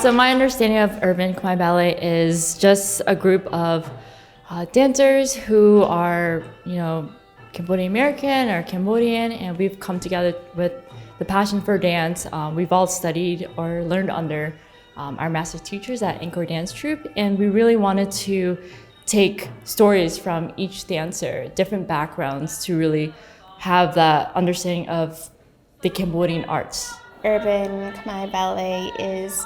So my understanding of Urban Khmer Ballet is just a group of dancers who are, Cambodian American or Cambodian, and we've come together with the passion for dance. We've all studied or learned under our master teachers at Anchor Dance Troupe, and we really wanted to take stories from each dancer, different backgrounds, to really have that understanding of the Cambodian arts. Urban Khmer Ballet is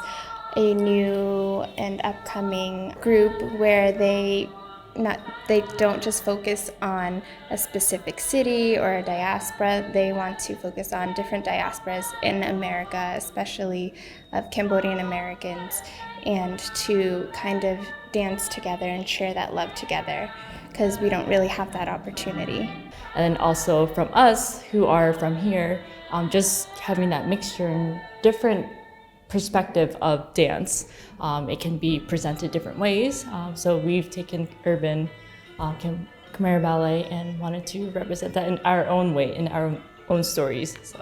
a new and upcoming group where they don't just focus on a specific city or a diaspora. They want to focus on different diasporas in America, especially of Cambodian Americans, and to kind of dance together and share that love together, because we don't really have that opportunity. And then also from us who are from here, just having that mixture and different perspective of dance. It can be presented different ways. So we've taken Urban Khmer Ballet and wanted to represent that in our own way, in our own stories. So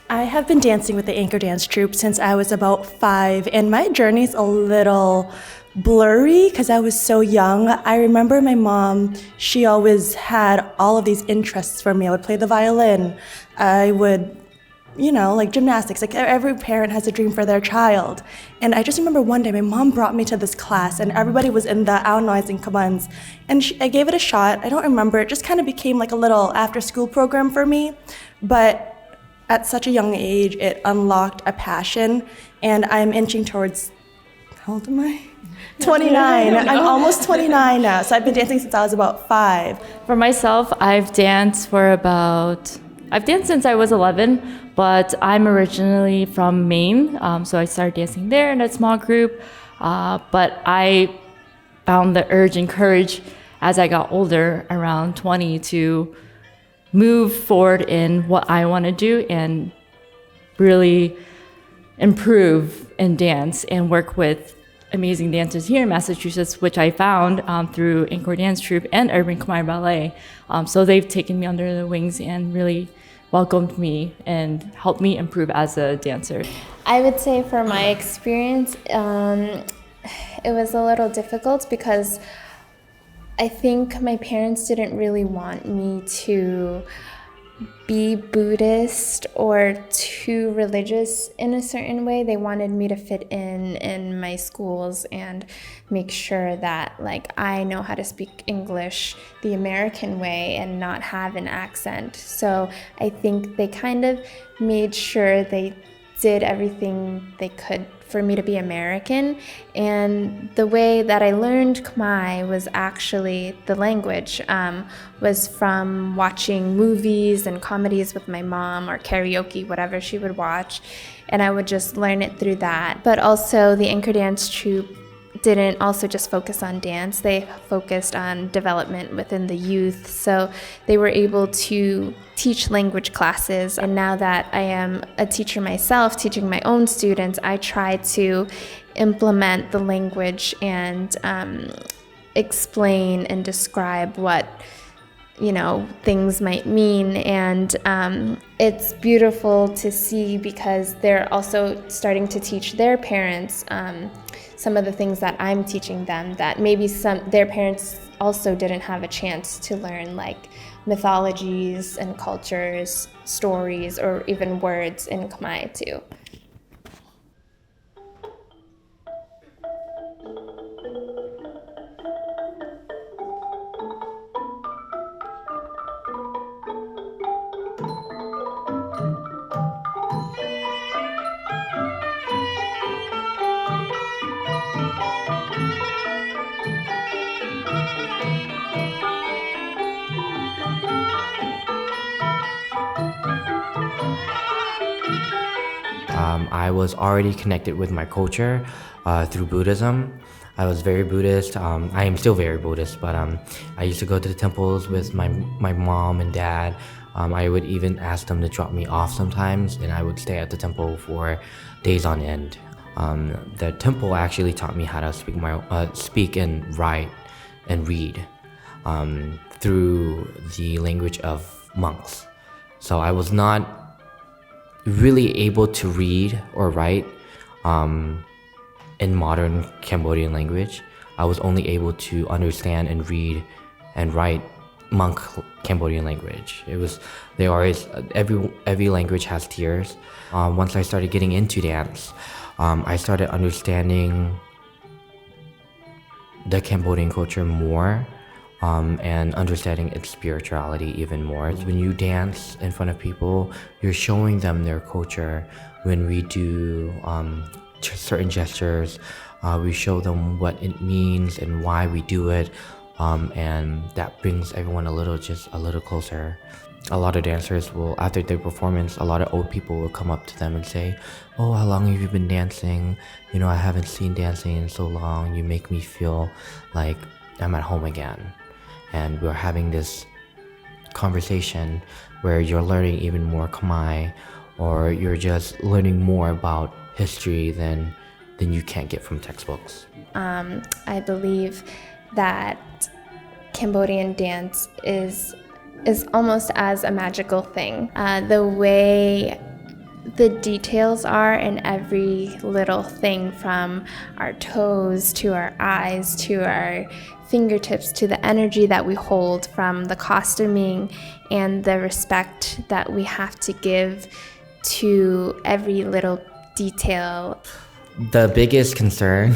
I have been dancing with the Anchor Dance Troupe since I was about 5, and my journey's a little blurry because I was so young. I remember my mom, she always had all of these interests for me. I would play the violin. I would, like gymnastics. Like every parent has a dream for their child. And I just remember one day my mom brought me to this class and everybody was in the Ao Noise and Kabans. And I gave it a shot. I don't remember. It just kind of became like a little after-school program for me. But at such a young age, it unlocked a passion. And I'm inching towards, how old am I? 29. I'm almost 29 now. So I've been dancing since I was about 5. for myself, I've danced since I was 11, but I'm originally from Maine, so I started dancing there in a small group. But I found the urge and courage as I got older, around 20, to move forward in what I want to do and really improve in dance and work with amazing dancers here in Massachusetts, which I found through Anchor Dance Troupe and Urban Khmer Ballet. So they've taken me under their wings and really welcomed me and helped me improve as a dancer. I would say for my experience, it was a little difficult because I think my parents didn't really want me to be Buddhist or too religious in a certain way. They wanted me to fit in my schools and make sure that I know how to speak English the American way and not have an accent. So I think they kind of made sure they did everything they could for me to be American. And the way that I learned Khmer was actually the language, was from watching movies and comedies with my mom or karaoke, whatever she would watch. And I would just learn it through that. But also the Anchor Dance Troupe didn't also just focus on dance. They focused on development within the youth. So they were able to teach language classes. And now that I am a teacher myself, teaching my own students, I try to implement the language and explain and describe what things might mean. And it's beautiful to see because they're also starting to teach their parents some of the things that I'm teaching them that maybe their parents also didn't have a chance to learn, like mythologies and cultures, stories, or even words in Khmer too. I was already connected with my culture through Buddhism. I was very Buddhist. I am still very Buddhist, but I used to go to the temples with my mom and dad. I would even ask them to drop me off sometimes, and I would stay at the temple for days on end. The temple actually taught me how to speak and write and read through the language of monks. So I was not really able to read or write in modern Cambodian language. I was only able to understand and read and write monk Cambodian language. They always, every language has tiers. Once I started getting into dance, I started understanding the Cambodian culture more, and understanding its spirituality even more. When you dance in front of people, you're showing them their culture. When we do certain gestures, we show them what it means and why we do it, and that brings everyone just a little closer. A lot of dancers will, after their performance, a lot of old people will come up to them and say, "Oh, how long have you been dancing? You know, I haven't seen dancing in so long. You make me feel like I'm at home again." And we're having this conversation where you're learning even more Khmer, or you're just learning more about history than you can't get from textbooks. I believe that Cambodian dance is almost as a magical thing. The way the details are in every little thing, from our toes to our eyes to our fingertips to the energy that we hold, from the costuming and the respect that we have to give to every little detail. The biggest concern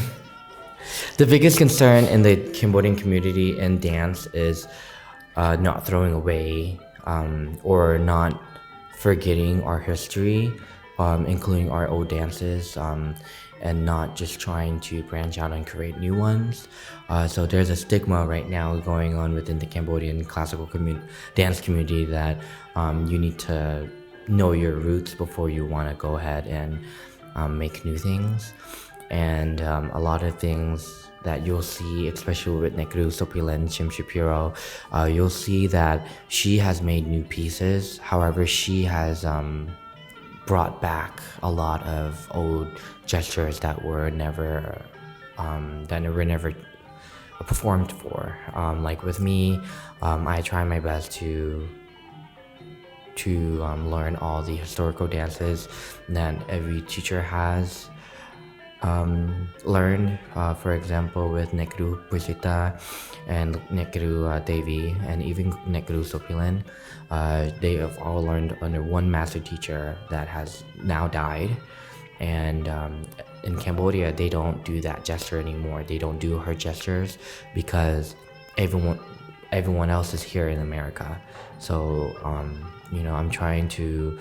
in the Cambodian community in dance is not throwing away or not forgetting our history, including our old dances, and not just trying to branch out and create new ones. So there's a stigma right now going on within the Cambodian classical dance community that you need to know your roots before you want to go ahead and make new things. And a lot of things that you'll see, especially with Sophiline Cheam Shapiro, you'll see that she has made new pieces. However, she has brought back a lot of old gestures that were never performed for. Like with me, I try my best to learn all the historical dances that every teacher has learned. For example, with Nekru Prisita and Nekru Devi and even Nekru Sophiline, they have all learned under one master teacher that has now died. And in Cambodia, they don't do that gesture anymore. They don't do her gestures because everyone else is here in America. So I'm trying to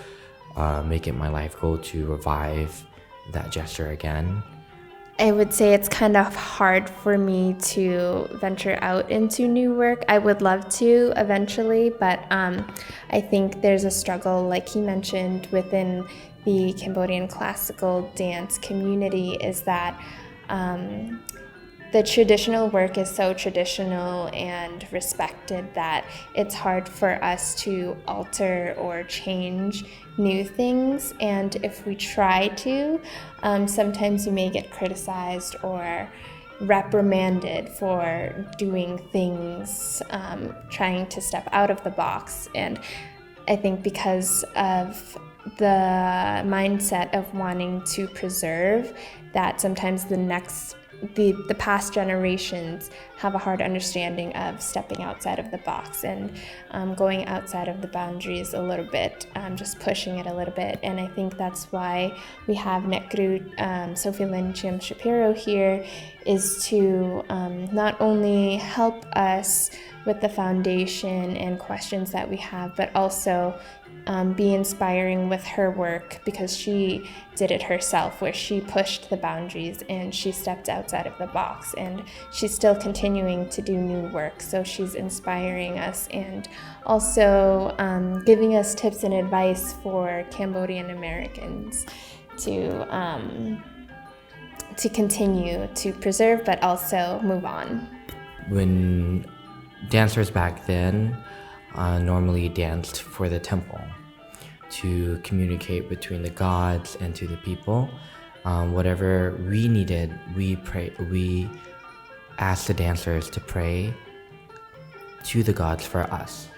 make it my life goal to revive that gesture again. I would say it's kind of hard for me to venture out into new work. I would love to eventually, but I think there's a struggle, like he mentioned, within the Cambodian classical dance community, is that the traditional work is so traditional and respected that it's hard for us to alter or change new things. And if we try to, sometimes you may get criticized or reprimanded for doing things, trying to step out of the box. And I think because of the mindset of wanting to preserve, that sometimes the past generations have a hard understanding of stepping outside of the box and going outside of the boundaries a little bit, just pushing it a little bit. And I think that's why we have Nekru Sophiline Cheam Shapiro here, is to not only help us with the foundation and questions that we have, but also be inspiring with her work, because she did it herself, where she pushed the boundaries and she stepped outside of the box, and she's still continuing to do new work. So she's inspiring us and also giving us tips and advice for Cambodian Americans to continue to preserve but also move on. When dancers back then normally danced for the temple to communicate between the gods and to the people. Whatever we needed, we asked the dancers to pray to the gods for us.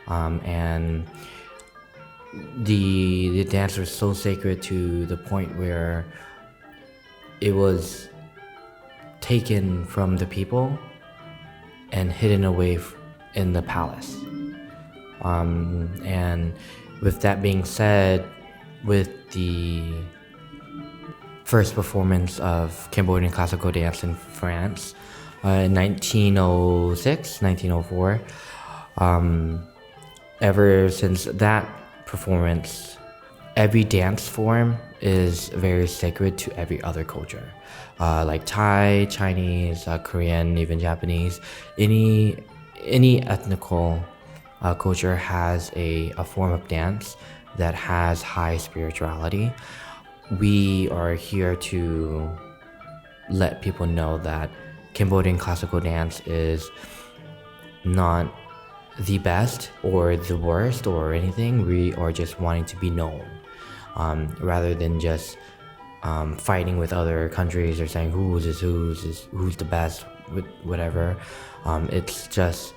And the dance was so sacred to the point where it was taken from the people and hidden away in the palace. And with that being said, with the first performance of Cambodian classical dance in France in 1906, 1904, ever since that performance, every dance form is very sacred to every other culture. Like Thai, Chinese, Korean, even Japanese. Any ethnical culture has a form of dance that has high spirituality. We are here to let people know that Cambodian classical dance is not the best or the worst or anything. We are just wanting to be known, rather than just fighting with other countries or saying who's the best, whatever. It's just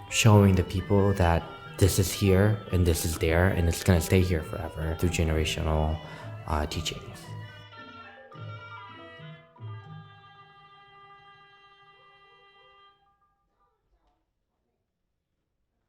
showing the people that this is here and this is there and it's gonna stay here forever through generational teachings.